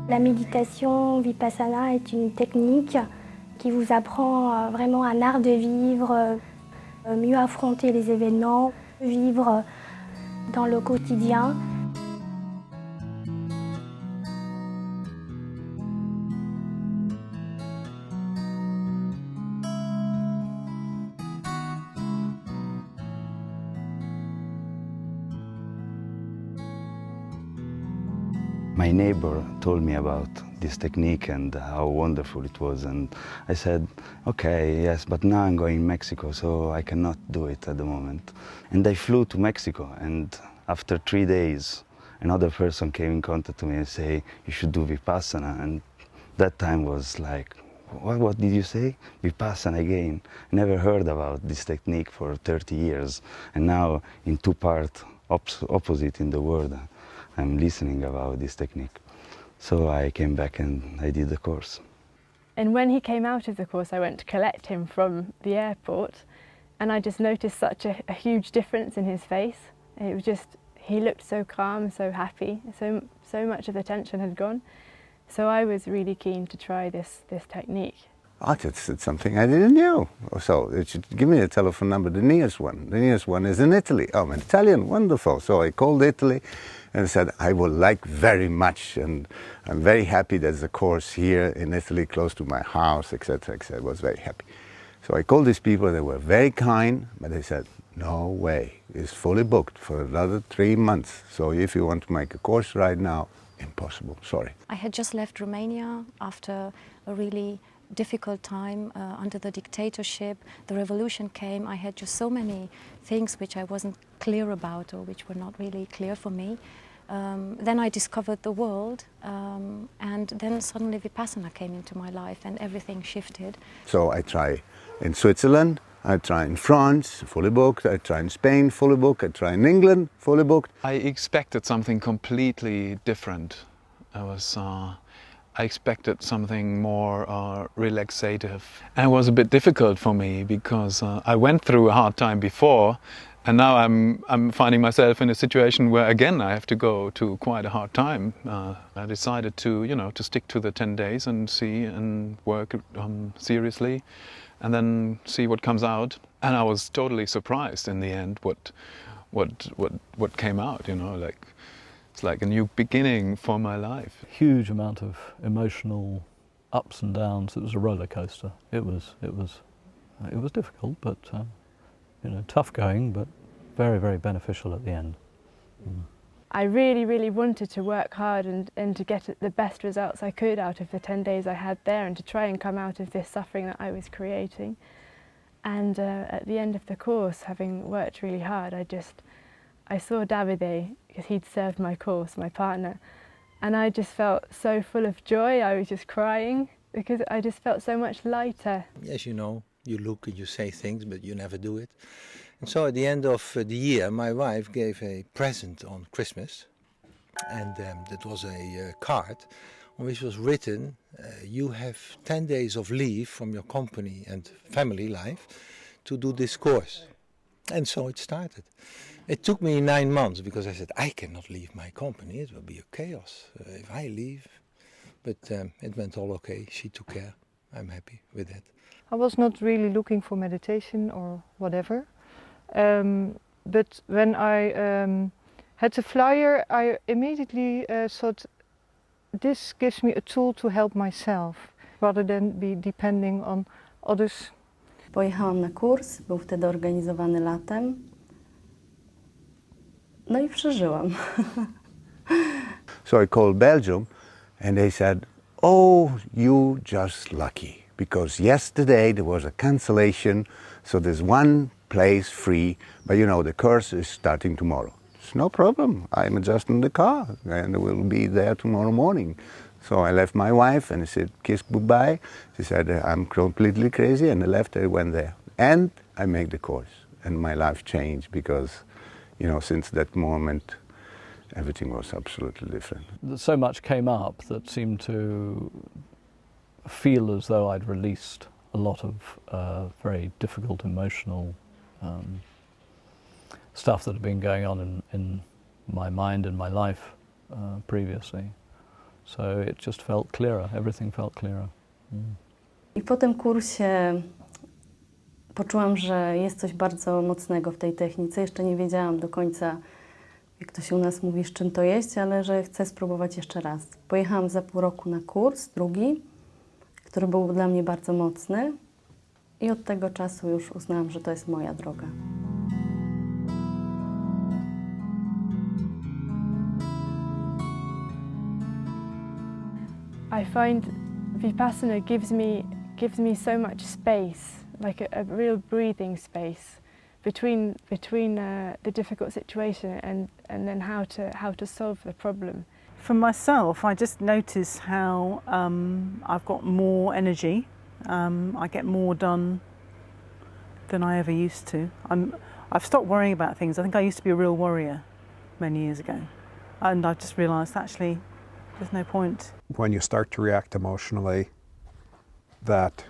La méditation Vipassana est une technique qui vous apprend vraiment un art de vivre, mieux affronter les événements, vivre dans le quotidien. My neighbor told me about this technique and how wonderful it was, and I said, okay, yes, but now I'm going to Mexico, so I cannot do it at the moment. And I flew to Mexico, and after 3 days, another person came in contact with me and say, you should do Vipassana, and that time was like, what did you say? Vipassana again. I never heard about this technique for 30 years, and now in two parts opposite in the world, I'm listening about this technique. So I came back and I did the course. And when he came out of the course, I went to collect him from the airport, and I just noticed such a huge difference in his face. It was just, he looked so calm, so happy, so much of the tension had gone. So I was really keen to try this technique. Oh, that's something I didn't know. So it should give me a telephone number, the nearest one. The nearest one is in Italy. Oh, I'm Italian, wonderful. So I called Italy and said, I would like very much, and I'm very happy there's a course here in Italy close to my house, etc., etc. I was very happy. So I called these people, they were very kind, but they said, no way, it's fully booked for another 3 months. So if you want to make a course right now, impossible, sorry. I had just left Romania after a really difficult time under the dictatorship. The revolution came. I had just so many things which I wasn't clear about, or which were not really clear for me. Then I discovered the world, and then suddenly Vipassana came into my life and everything shifted. So I try in Switzerland, I try in France, fully booked, I try in Spain, fully booked, I try in England, fully booked. I expected something completely different. I expected something more relaxative. And it was a bit difficult for me because I went through a hard time before, and now I'm finding myself in a situation where again I have to go to quite a hard time. I decided to stick to the 10 days and see and work seriously, and then see what comes out. And I was totally surprised in the end what came out. It's like a new beginning for my life. Huge amount of emotional ups and downs. It was a roller coaster. It was difficult, but tough going, but very, very beneficial at the end. I really, really wanted to work hard and to get the best results I could out of the 10 days I had there, and to try and come out of this suffering that I was creating. And at the end of the course, having worked really hard, I saw Davide, because he'd served my course, my partner, and I just felt so full of joy. I was just crying because I just felt so much lighter. As you know, you look and you say things, but you never do it. And so at the end of the year, my wife gave a present on Christmas, and that was a card on which was written, you have 10 days of leave from your company and family life to do this course. And so it started. It took me 9 months because I said, I cannot leave my company, it will be a chaos if I leave. But it went all okay, she took care, I'm happy with that. I was not really looking for meditation or whatever, but when I had the flyer, I immediately thought, this gives me a tool to help myself, rather than be depending on others. Pojechałam na kurs, był wtedy organizowany latem. No I przeżyłam. So I called Belgium and they said, oh, you just lucky, because yesterday there was a cancellation, so there's one place free, but the course is starting tomorrow. It's no problem, I'm just in the car and we'll be there tomorrow morning. So I left my wife and I said, kiss goodbye. She said, I'm completely crazy, and I left, I went there. And I made the course, and my life changed because, since that moment, everything was absolutely different. So much came up that seemed to feel as though I'd released a lot of very difficult emotional stuff that had been going on in my mind and my life previously. So it just felt clearer, everything felt clearer. I po tym kursie poczułam, że jest coś bardzo mocnego w tej technice. Jeszcze nie wiedziałam do końca, jak to się u nas mówi, z czym to jest, ale że chcę spróbować jeszcze raz. Pojechałam za pół roku na kurs, drugi, który był dla mnie bardzo mocny i od tego czasu już uznałam, że to jest moja droga. I find Vipassana gives me so much space, like a real breathing space between the difficult situation and then how to solve the problem. For myself, I just notice how I've got more energy. I get more done than I ever used to. I've stopped worrying about things. I think I used to be a real worrier many years ago, and I've just realised actually there's no point. When you start to react emotionally, that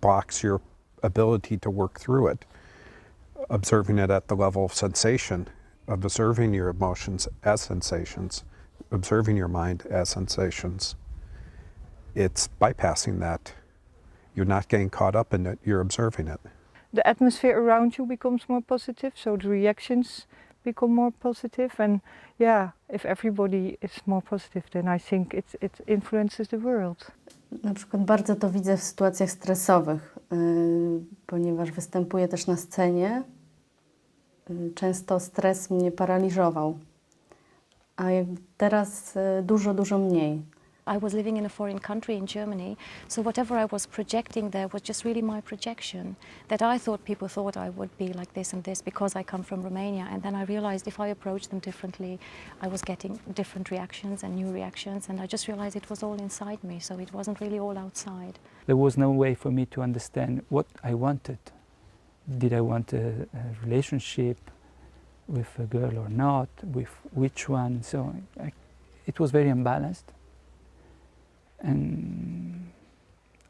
blocks your ability to work through it. Observing it at the level of sensation, observing your emotions as sensations, observing your mind as sensations, it's bypassing that. You're not getting caught up in it, you're observing it. The atmosphere around you becomes more positive, so the reactions become more positive, and yeah, if everybody is more positive, then I think it influences the world. Na przykład bardzo to widzę w sytuacjach stresowych, ponieważ występuję też na scenie. Często stres mnie paraliżował, a teraz dużo mniej. I was living in a foreign country in Germany, so whatever I was projecting there was just really my projection, that I thought people thought I would be like this and this because I come from Romania, and then I realized if I approached them differently, I was getting different reactions and new reactions, and I just realized it was all inside me, so it wasn't really all outside. There was no way for me to understand what I wanted. Did I want a relationship with a girl or not, with which one? So it was very unbalanced. And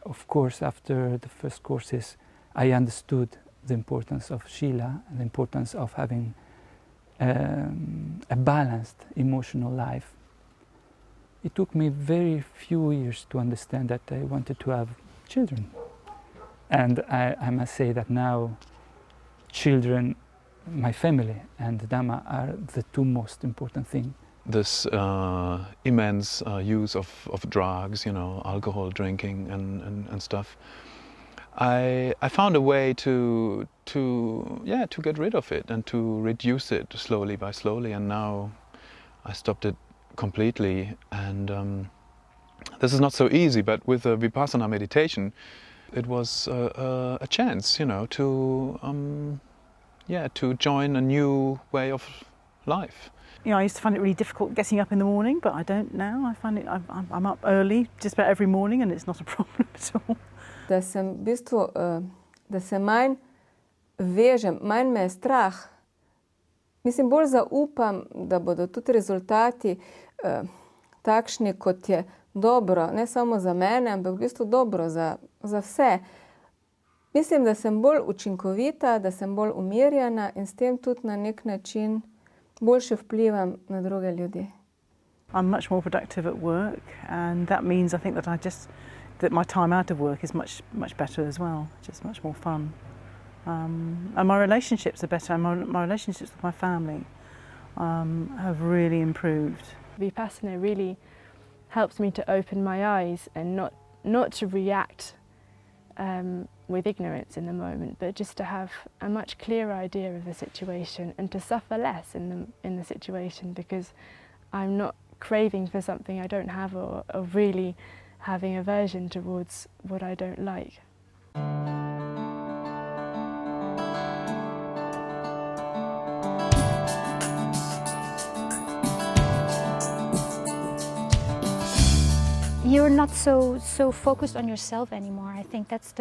of course, after the first courses, I understood the importance of Shila and the importance of having a balanced emotional life. It took me very few years to understand that I wanted to have children. And I must say that now children, my family and the Dhamma are the two most important things. This immense use of drugs, you know, alcohol drinking and stuff. I found a way to get rid of it and to reduce it slowly by slowly, and now I stopped it completely. And this is not so easy, but with the Vipassana meditation, it was a chance, you know, to join a new way of life. You know, I used to find it really difficult getting up in the morning, but I don't now. I find it, I'm up early just about every morning, and it's not a problem at all. Da sem v bistvu, da se manj vežem, manj me je strah. Mislim, bolj zaupam, da bodo tudi rezultati takšni, kot je dobro, ne samo za mene, ampak v bistvu dobro za vse. Mislim, da sem bolj učinkovita, da sem bolj umirjena in s tem tudi na nek način boljše vplivam na druge ljudi. I'm much more productive at work, and that means I think that my time out of work is much better as well, just much more fun. And my relationships are better, and my relationships with my family have really improved. Vipassana really helps me to open my eyes and not to react with ignorance in the moment, but just to have a much clearer idea of the situation and to suffer less in the situation, because I'm not craving for something I don't have or really having aversion towards what I don't like. You're not so focused on yourself anymore. I think that's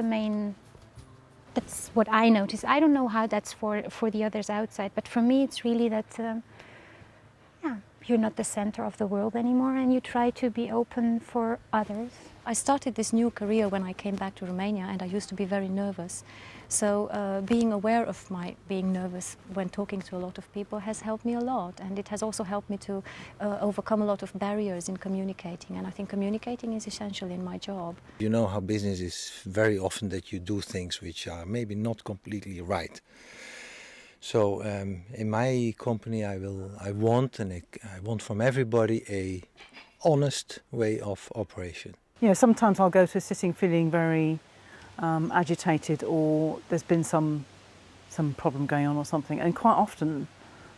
what I notice. I don't know how that's for the others outside, but for me it's really that, you're not the center of the world anymore, and you try to be open for others. I started this new career when I came back to Romania, and I used to be very nervous. So being aware of my being nervous when talking to a lot of people has helped me a lot, and it has also helped me to overcome a lot of barriers in communicating, and I think communicating is essential in my job. You know how business is very often that you do things which are maybe not completely right. So in my company I want from everybody a honest way of operation. Yeah, sometimes I'll go to a sitting feeling very agitated, or there's been some problem going on or something, and quite often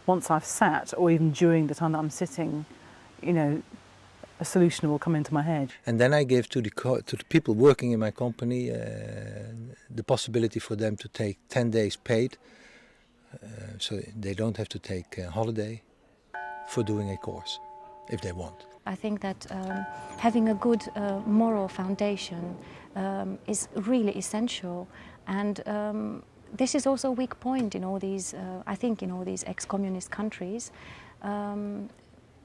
once I've sat, or even during the time that I'm sitting, you know, a solution will come into my head. And then I give to the people working in my company the possibility for them to take 10 days paid, so they don't have to take a holiday for doing a course if they want. I think that having a good moral foundation is really essential, and this is also a weak point in all these, I think in all these ex-communist countries.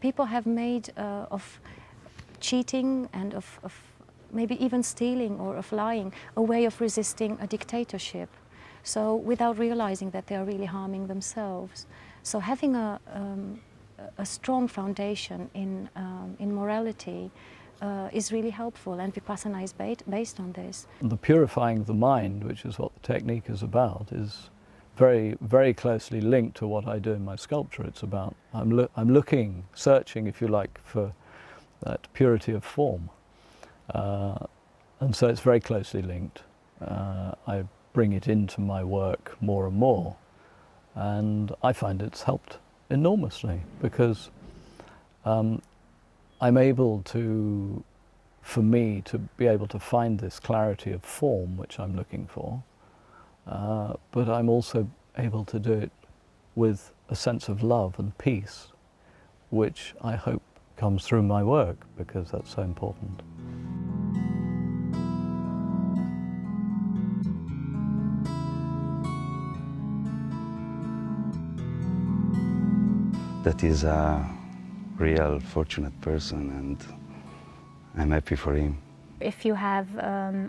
People have made of cheating and of maybe even stealing or of lying a way of resisting a dictatorship, so without realizing that they are really harming themselves. So having a strong foundation in morality is really helpful, and Vipassana is based on this. The purifying of the mind, which is what the technique is about, is very, very closely linked to what I do in my sculpture. It's about, I'm looking, searching, if you like, for that purity of form. And so it's very closely linked. I bring it into my work more and more, and I find it's helped enormously, because I'm able to, for me, to be able to find this clarity of form which I'm looking for, but I'm also able to do it with a sense of love and peace, which I hope comes through my work, because that's so important. That is a real fortunate person, and I'm happy for him. If you have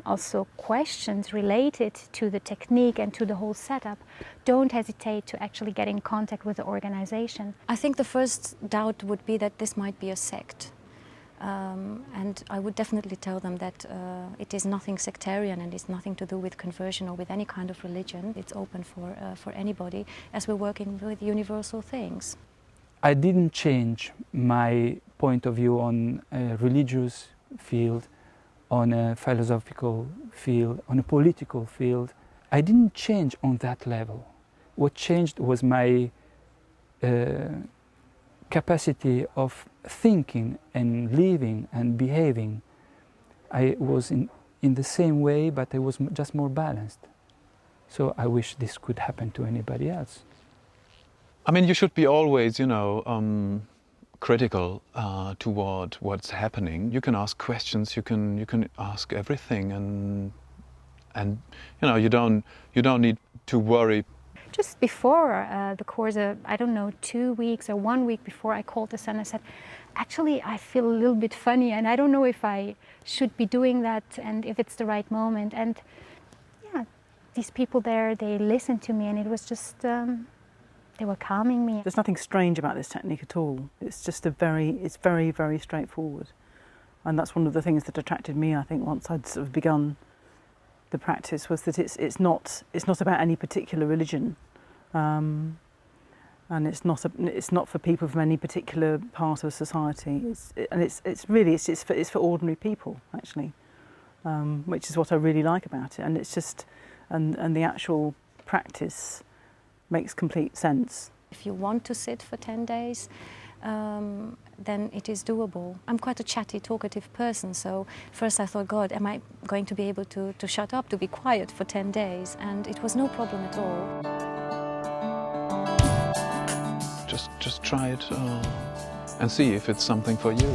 also questions related to the technique and to the whole setup, don't hesitate to actually get in contact with the organization. I think the first doubt would be that this might be a sect. And I would definitely tell them that it is nothing sectarian, and it's nothing to do with conversion or with any kind of religion. It's open for anybody, as we're working with universal things. I didn't change my point of view on a religious field, on a philosophical field, on a political field. I didn't change on that level. What changed was my capacity of thinking and living and behaving. I was in the same way, but I was just more balanced. So I wish this could happen to anybody else. I mean, you should be always, you know, critical toward what's happening. You can ask questions. You can ask everything, and you know, you don't need to worry. Just before the course, I don't know, 2 weeks or 1 week before, I called the son and said, actually, I feel a little bit funny, and I don't know if I should be doing that and if it's the right moment. And yeah, these people there, they listened to me, and it was just. They were calming me. There's nothing strange about this technique at all. It's just it's very, very straightforward. And that's one of the things that attracted me, I think, once I'd sort of begun the practice, was that it's not about any particular religion. And it's not for people from any particular part of society. It's for ordinary people, actually, which is what I really like about it. And it's just, and the actual practice makes complete sense. If you want to sit for 10 days, then it is doable. I'm quite a chatty, talkative person, so first I thought, God, am I going to be able to shut up, to be quiet for 10 days? And it was no problem at all. Just try it and see if it's something for you.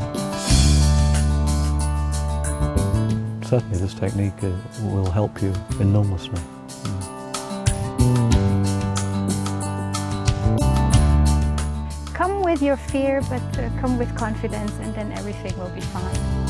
Certainly this technique will help you enormously. Come with with your fear, but come with confidence, and then everything will be fine.